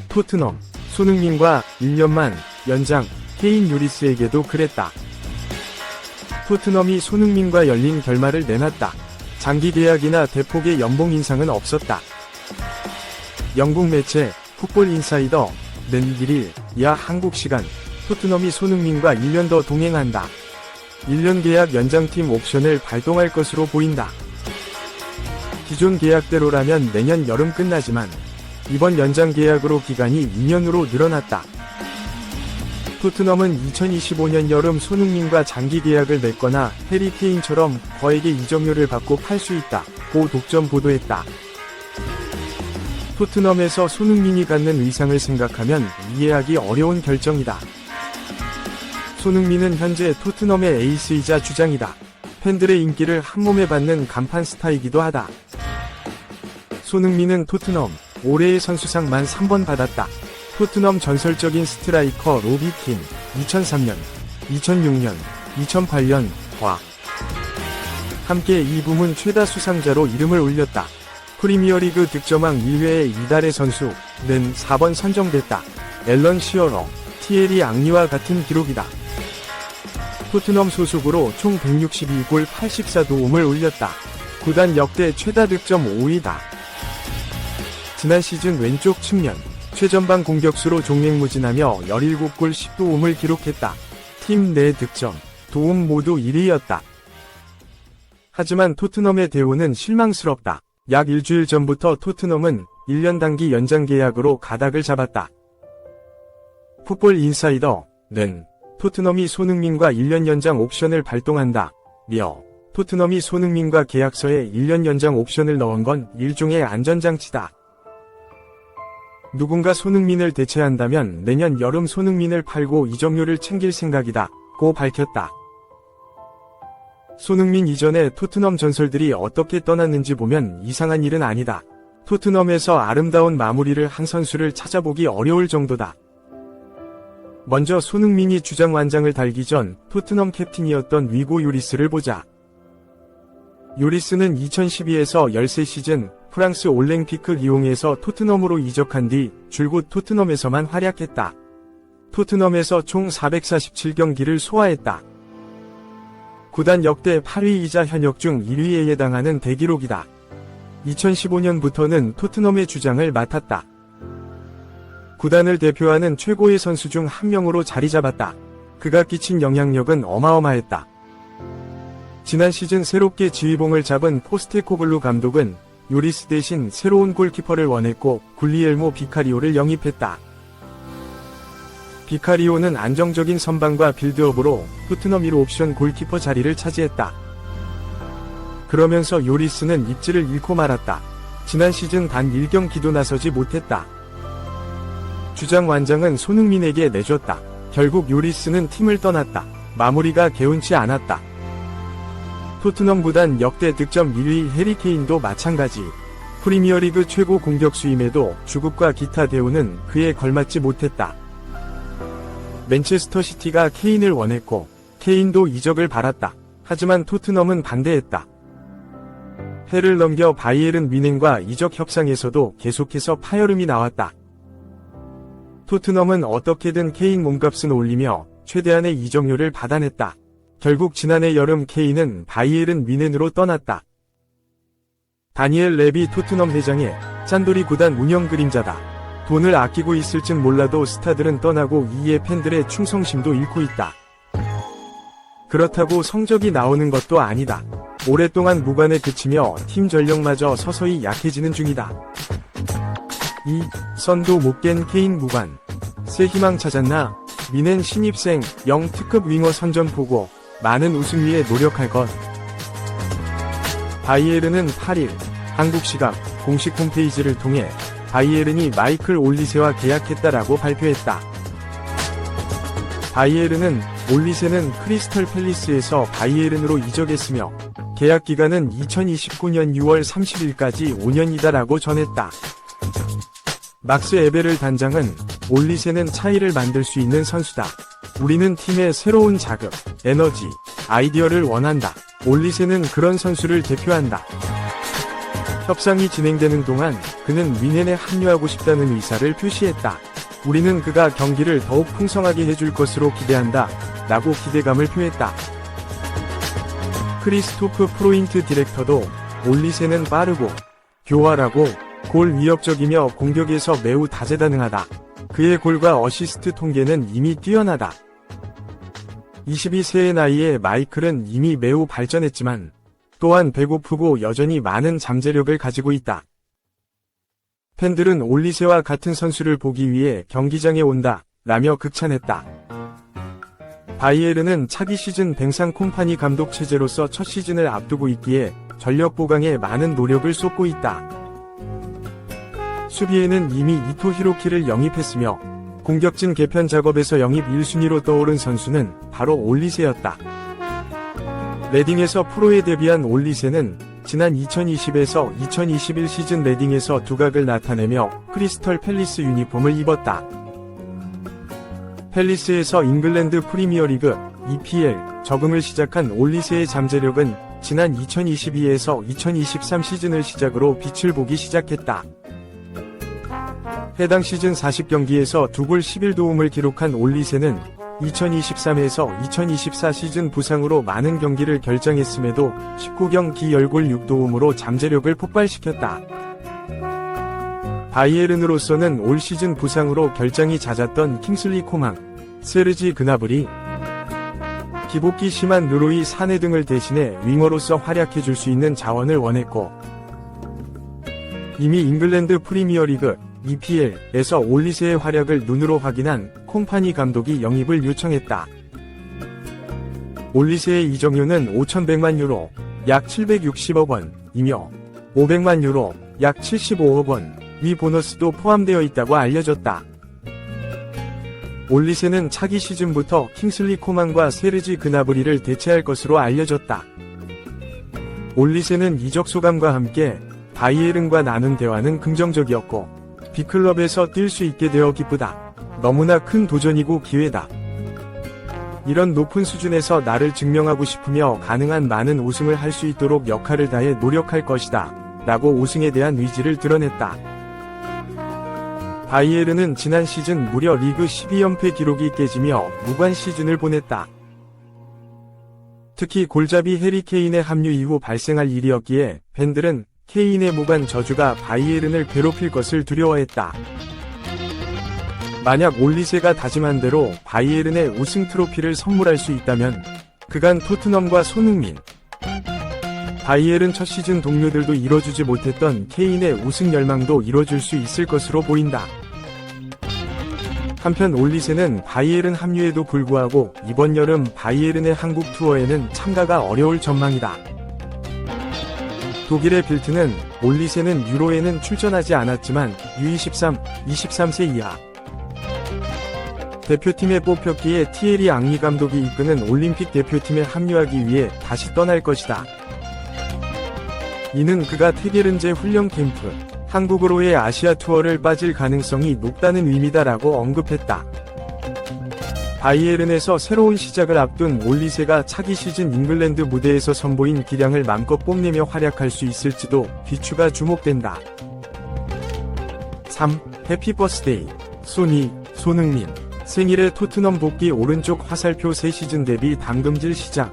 토트넘, 손흥민과 1년만 연장, 케인 요리스에게도 그랬다. 토트넘이 손흥민과 열린 결말을 내놨다. 장기 계약이나 대폭의 연봉 인상은 없었다. 영국 매체 풋볼 인사이더는 1일 야 한국 시간 토트넘이 손흥민과 1년 더 동행한다. 1년 계약 연장팀 옵션을 발동할 것으로 보인다. 기존 계약대로라면 내년 여름 끝나지만 이번 연장 계약으로 기간이 2년으로 늘어났다. 토트넘은 2025년 여름 손흥민과 장기 계약을 맺거나 해리 케인처럼 거액의 이적료를 받고 팔 수 있다. 고 독점 보도했다. 토트넘에서 손흥민이 갖는 의상을 생각하면 이해하기 어려운 결정이다. 손흥민은 현재 토트넘의 에이스이자 주장이다. 팬들의 인기를 한몸에 받는 간판 스타이기도 하다. 손흥민은 토트넘 올해의 선수상 만 3번 받았다. 토트넘 전설적인 스트라이커 로비 킨 2003년, 2006년, 2008년과 함께 이 부문 최다 수상자로 이름을 올렸다. 프리미어리그 득점왕 1회의 이달의 선수는 4번 선정됐다. 앨런 시어러, 티에리 앙리와 같은 기록이다. 토트넘 소속으로 총 162골 84도움을 올렸다. 구단 역대 최다 득점 5위다. 지난 시즌 왼쪽 측면 최전방 공격수로 종횡무진하며 17골 10도움을 기록했다. 팀 내 득점, 도움 모두 1위였다. 하지만 토트넘의 대우는 실망스럽다. 약 일주일 전부터 토트넘은 1년 단기 연장 계약으로 가닥을 잡았다. 풋볼 인사이더는 토트넘이 손흥민과 1년 연장 옵션을 발동한다. 토트넘이 손흥민과 계약서에 1년 연장 옵션을 넣은 건 일종의 안전장치다. 누군가 손흥민을 대체한다면 내년 여름 손흥민을 팔고 이적료를 챙길 생각이다. 고 밝혔다. 손흥민 이전에 토트넘 전설들이 어떻게 떠났는지 보면 이상한 일은 아니다. 토트넘에서 아름다운 마무리를 한 선수를 찾아보기 어려울 정도다. 먼저 손흥민이 주장 완장을 달기 전 토트넘 캡틴이었던 위고 요리스를 보자. 요리스는 2012에서 13시즌 프랑스 올랭피크 리옹에서 토트넘으로 이적한 뒤 줄곧 토트넘에서만 활약했다. 토트넘에서 총 447경기를 소화했다. 구단 역대 8위이자 현역 중 1위에 해당하는 대기록이다. 2015년부터는 토트넘의 주장을 맡았다. 구단을 대표하는 최고의 선수 중 한 명으로 자리 잡았다. 그가 끼친 영향력은 어마어마했다. 지난 시즌 새롭게 지휘봉을 잡은 포스테코글루 감독은 요리스 대신 새로운 골키퍼를 원했고 굴리엘모 비카리오를 영입했다. 비카리오는 안정적인 선방과 빌드업으로 토트넘 1호 옵션 골키퍼 자리를 차지했다. 그러면서 요리스는 입지를 잃고 말았다. 지난 시즌 단 1경기도 나서지 못했다. 주장 완장은 손흥민에게 내줬다. 결국 요리스는 팀을 떠났다. 마무리가 개운치 않았다. 토트넘 구단 역대 득점 1위 해리 케인도 마찬가지. 프리미어리그 최고 공격수임에도 주급과 기타 대우는 그에 걸맞지 못했다. 맨체스터 시티가 케인을 원했고 케인도 이적을 바랐다. 하지만 토트넘은 반대했다. 해를 넘겨 바이에른 뮌헨과 이적 협상에서도 계속해서 파열음이 나왔다. 토트넘은 어떻게든 케인 몸값은 올리며 최대한의 이적료를 받아냈다. 결국 지난해 여름 케인은 바이에른 뮌헨으로 떠났다. 다니엘 레비 토트넘 회장의 짠돌이 구단 운영 그림자다. 돈을 아끼고 있을진 몰라도 스타들은 떠나고 이에 팬들의 충성심도 잃고 있다. 그렇다고 성적이 나오는 것도 아니다. 오랫동안 무관에 그치며 팀 전력마저 서서히 약해지는 중이다. 이 선도 못 깬 케인 무관. 새 희망 찾았나? 뮌헨 신입생 영 특급 윙어 선전포고 많은 우승 위에 노력할 것. 바이에른은 8일 한국 시각 공식 홈페이지를 통해 바이에른이 마이클 올리세와 계약했다라고 발표했다. 바이에른은 올리세는 크리스털 팰리스에서 바이에른으로 이적했으며 계약 기간은 2029년 6월 30일까지 5년이다라고 전했다. 막스 에베를 단장은 올리세는 차이를 만들 수 있는 선수다. 우리는 팀의 새로운 자극, 에너지, 아이디어를 원한다. 올리세는 그런 선수를 대표한다. 협상이 진행되는 동안 그는 윈헨에 합류하고 싶다는 의사를 표시했다. 우리는 그가 경기를 더욱 풍성하게 해줄 것으로 기대한다. 라고 기대감을 표했다. 크리스토프 프로인트 디렉터도 올리세는 빠르고 교활하고 골 위협적이며 공격에서 매우 다재다능하다. 그의 골과 어시스트 통계는 이미 뛰어나다. 22세의 나이에 마이클은 이미 매우 발전했지만 또한 배고프고 여전히 많은 잠재력을 가지고 있다. 팬들은 올리세와 같은 선수를 보기 위해 경기장에 온다 라며 극찬했다. 바이에른은 차기 시즌 뱅상 콤파니 감독 체제로서 첫 시즌을 앞두고 있기에 전력 보강에 많은 노력을 쏟고 있다. 수비에는 이미 이토 히로키를 영입했으며 공격진 개편 작업에서 영입 1순위로 떠오른 선수는 바로 올리세였다. 레딩에서 프로에 데뷔한 올리세는 지난 2020에서 2021 시즌 레딩에서 두각을 나타내며 크리스털 팰리스 유니폼을 입었다. 팰리스에서 잉글랜드 프리미어리그 EPL 적응을 시작한 올리세의 잠재력은 지난 2022에서 2023 시즌을 시작으로 빛을 보기 시작했다. 해당 시즌 40경기에서 2골 11도움을 기록한 올리세는 2023에서 2024 시즌 부상으로 많은 경기를 결장했음에도 19경기 10골 6도움으로 잠재력을 폭발시켰다. 바이에른으로서는 올 시즌 부상으로 결장이 잦았던 킹슬리 코망, 세르지 그나브리, 기복기 심한 르로이 사네 등을 대신해 윙어로서 활약해줄 수 있는 자원을 원했고 이미 잉글랜드 프리미어리그 EPL에서 올리세의 활약을 눈으로 확인한 콤파니 감독이 영입을 요청했다. 올리세의 이적료는 5,100만 유로, 약 760억 원이며 500만 유로, 약 75억 원의 보너스도 포함되어 있다고 알려졌다. 올리세는 차기 시즌부터 킹슬리 코만과 세르지 그나브리를 대체할 것으로 알려졌다. 올리세는 이적 소감과 함께 바이에른과 나눈 대화는 긍정적이었고 B클럽에서 뛸 수 있게 되어 기쁘다. 너무나 큰 도전이고 기회다. 이런 높은 수준에서 나를 증명하고 싶으며 가능한 많은 우승을 할 수 있도록 역할을 다해 노력할 것이다. 라고 우승에 대한 의지를 드러냈다. 바이에른은 지난 시즌 무려 리그 12연패 기록이 깨지며 무관 시즌을 보냈다. 특히 골잡이 해리 케인의 합류 이후 발생할 일이었기에 팬들은 케인의 무관 저주가 바이에른을 괴롭힐 것을 두려워했다. 만약 올리세가 다짐한 대로 바이에른의 우승 트로피를 선물할 수 있다면 그간 토트넘과 손흥민, 바이에른 첫 시즌 동료들도 이뤄주지 못했던 케인의 우승 열망도 이뤄줄 수 있을 것으로 보인다. 한편 올리세는 바이에른 합류에도 불구하고 이번 여름 바이에른의 한국 투어에는 참가가 어려울 전망이다. 독일의 빌트는 올리세는 유로에는 출전하지 않았지만 U23, 23세 이하 대표팀에 뽑혔기에 티에리 앙리 감독이 이끄는 올림픽 대표팀에 합류하기 위해 다시 떠날 것이다. 이는 그가 테게른제 훈련 캠프, 한국으로의 아시아 투어를 빠질 가능성이 높다는 의미다라고 언급했다. 바이에른에서 새로운 시작을 앞둔 올리세가 차기 시즌 잉글랜드 무대에서 선보인 기량을 맘껏 뽐내며 활약할 수 있을지도 귀추가 주목된다. 3. 해피 버스데이. 손흥민. 생일에 토트넘 복귀 오른쪽 화살표 새 시즌 데뷔 담금질 시작.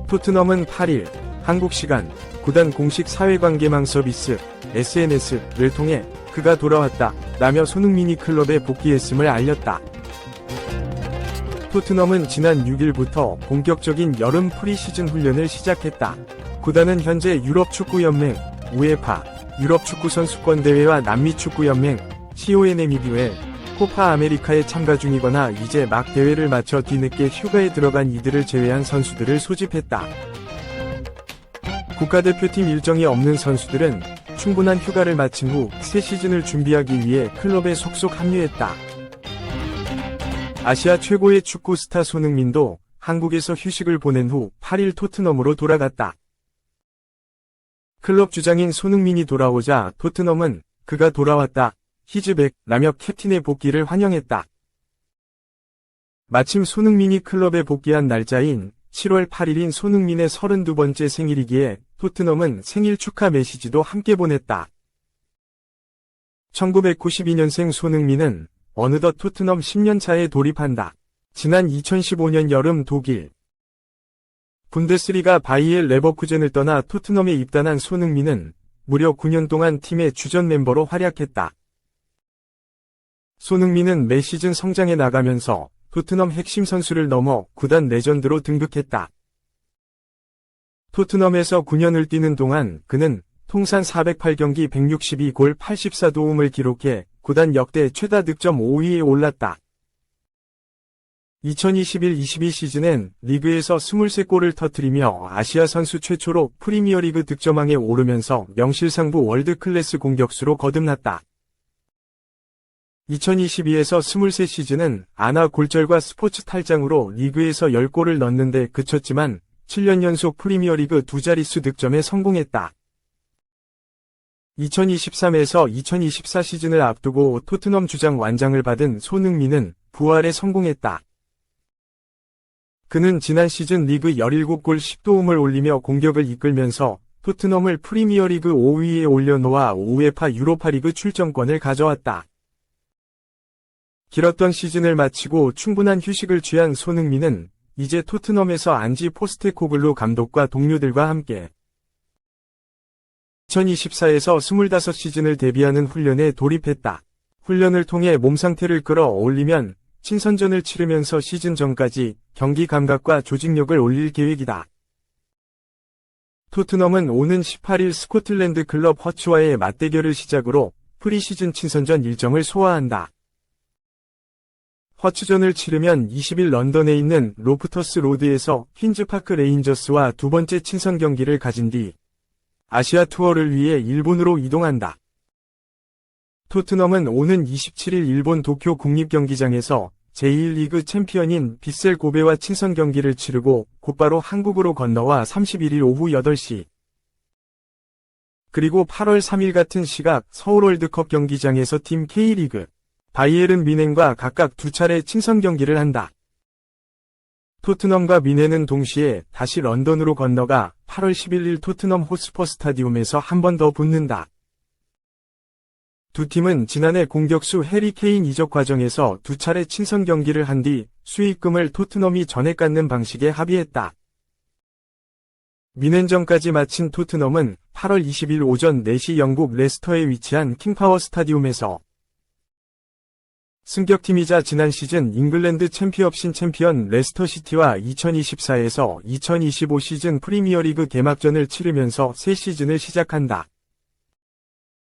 토트넘은 8일 한국 시간 구단 공식 사회관계망 서비스 SNS를 통해 그가 돌아왔다 라며 손흥민이 클럽에 복귀했음을 알렸다. 토트넘은 지난 6일부터 본격적인 여름 프리시즌 훈련을 시작했다. 구단은 현재 유럽축구연맹, 우에파, 유럽축구선수권대회와 남미축구연맹, CONMEBL, 코파 아메리카에 참가 중이거나 이제 막 대회를 마쳐 뒤늦게 휴가에 들어간 이들을 제외한 선수들을 소집했다. 국가대표팀 일정이 없는 선수들은 충분한 휴가를 마친 후 새 시즌을 준비하기 위해 클럽에 속속 합류했다. 아시아 최고의 축구 스타 손흥민도 한국에서 휴식을 보낸 후 8일 토트넘으로 돌아갔다. 클럽 주장인 손흥민이 돌아오자 토트넘은 그가 돌아왔다, 히즈백 라며 캡틴의 복귀를 환영했다. 마침 손흥민이 클럽에 복귀한 날짜인 7월 8일인 손흥민의 32번째 생일이기에 토트넘은 생일 축하 메시지도 함께 보냈다. 1992년생 손흥민은 어느덧 토트넘 10년차에 돌입한다. 지난 2015년 여름 독일 분데스리가 바이엘 레버쿠젠을 떠나 토트넘에 입단한 손흥민은 무려 9년 동안 팀의 주전 멤버로 활약했다. 손흥민은 매 시즌 성장해 나가면서 토트넘 핵심 선수를 넘어 구단 레전드로 등극했다. 토트넘에서 9년을 뛰는 동안 그는 통산 408경기 162골 84도움을 기록해 구단 역대 최다 득점 5위에 올랐다. 2021-22 시즌엔 리그에서 23골을 터뜨리며 아시아 선수 최초로 프리미어리그 득점왕에 오르면서 명실상부 월드클래스 공격수로 거듭났다. 2022에서 23 시즌은 아나 골절과 스포츠 탈장으로 리그에서 10골을 넣는데 그쳤지만 7년 연속 프리미어리그 두 자릿수 득점에 성공했다. 2023에서 2024 시즌을 앞두고 토트넘 주장 완장을 받은 손흥민은 부활에 성공했다. 그는 지난 시즌 리그 17골 10도움을 올리며 공격을 이끌면서 토트넘을 프리미어리그 5위에 올려놓아 우에파 유로파리그 출전권을 가져왔다. 길었던 시즌을 마치고 충분한 휴식을 취한 손흥민은 이제 토트넘에서 안지 포스테코글루 감독과 동료들과 함께 2024에서 25시즌을 대비하는 훈련에 돌입했다. 훈련을 통해 몸 상태를 끌어올리면 친선전을 치르면서 시즌 전까지 경기 감각과 조직력을 올릴 계획이다. 토트넘은 오는 18일 스코틀랜드 클럽 허츠와의 맞대결을 시작으로 프리시즌 친선전 일정을 소화한다. 허츠전을 치르면 20일 런던에 있는 로프터스 로드에서 퀸즈파크 레인저스와 두 번째 친선 경기를 가진 뒤 아시아 투어를 위해 일본으로 이동한다. 토트넘은 오는 27일 일본 도쿄 국립경기장에서 제1리그 챔피언인 빗셀 고베와 친선 경기를 치르고 곧바로 한국으로 건너와 31일 오후 8시 그리고 8월 3일 같은 시각 서울 월드컵 경기장에서 팀 K리그 바이에른 뮌헨과 각각 두 차례 친선 경기를 한다. 토트넘과 뮌헨은 동시에 다시 런던으로 건너가 8월 11일 토트넘 호스퍼 스타디움에서 한 번 더 붙는다. 두 팀은 지난해 공격수 해리 케인 이적 과정에서 두 차례 친선 경기를 한 뒤 수익금을 토트넘이 전액 갖는 방식에 합의했다. 뮌헨전까지 마친 토트넘은 8월 20일 오전 4시 영국 레스터에 위치한 킹파워 스타디움에서 승격팀이자 지난 시즌 잉글랜드 챔피언십 챔피언 레스터시티와 2024에서 2025 시즌 프리미어리그 개막전을 치르면서 새 시즌을 시작한다.